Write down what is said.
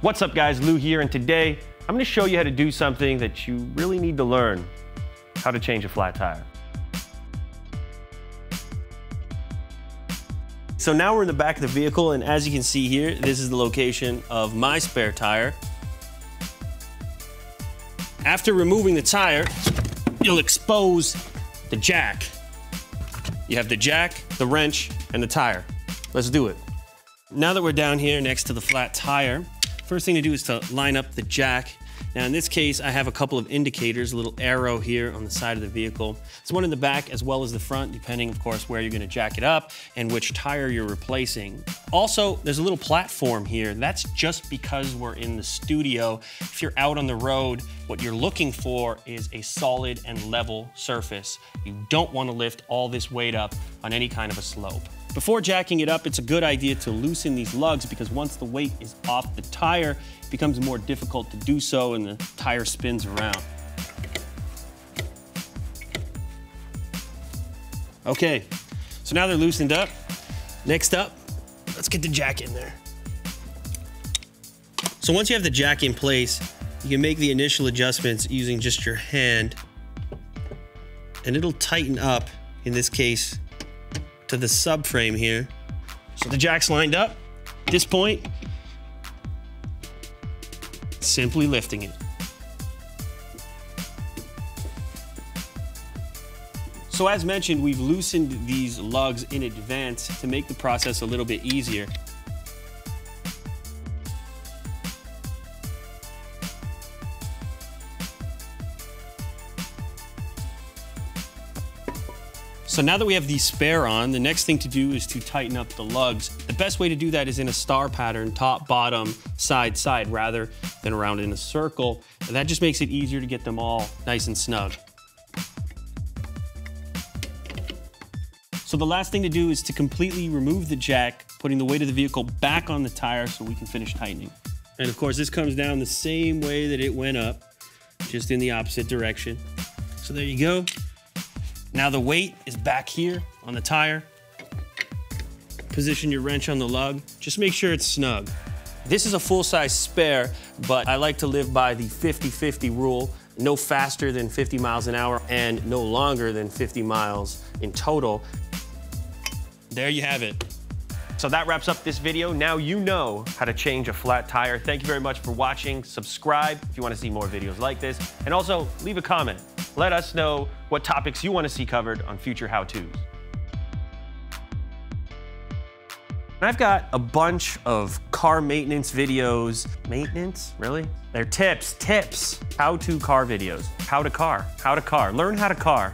What's up guys, Lou here, and today I'm going to show you how to do something that you really need to learn, how to change a flat tire. So now we're in the back of the vehicle, and as you can see here, this is the location of my spare tire. After removing the tire, you'll expose the jack. You have the jack, the wrench, and the tire. Let's do it. Now that we're down here next to the flat tire, first thing to do is to line up the jack. Now in this case, I have a couple of indicators, a little arrow here on the side of the vehicle. It's one in the back as well as the front, depending of course where you're gonna jack it up and which tire you're replacing. Also, there's a little platform here. That's just because we're in the studio. If you're out on the road, what you're looking for is a solid and level surface. You don't wanna lift all this weight up on any kind of a slope. Before jacking it up, it's a good idea to loosen these lugs because once the weight is off the tire, it becomes more difficult to do so and the tire spins around. Okay, so now they're loosened up. Next up, let's get the jack in there. So once you have the jack in place, you can make the initial adjustments using just your hand, and it'll tighten up, in this case, to the subframe here. So the jack's lined up. At this point, simply lifting it. So as mentioned, we've loosened these lugs in advance to make the process a little bit easier. So now that we have the spare on, the next thing to do is to tighten up the lugs. The best way to do that is in a star pattern, top, bottom, side, side, rather than around in a circle. And that just makes it easier to get them all nice and snug. So the last thing to do is to completely remove the jack, putting the weight of the vehicle back on the tire so we can finish tightening. And of course, this comes down the same way that it went up, just in the opposite direction. So there you go. Now the weight is back here on the tire. Position your wrench on the lug. Just make sure it's snug. This is a full-size spare, but I like to live by the 50-50 rule. No faster than 50 miles an hour and no longer than 50 miles in total. There you have it. So that wraps up this video. Now you know how to change a flat tire. Thank you very much for watching. Subscribe if you want to see more videos like this. And also leave a comment. Let us know what topics you want to see covered on future how-tos. I've got a bunch of car maintenance videos. Maintenance? Really? They're tips. How-to car videos. How to car. Learn how to car.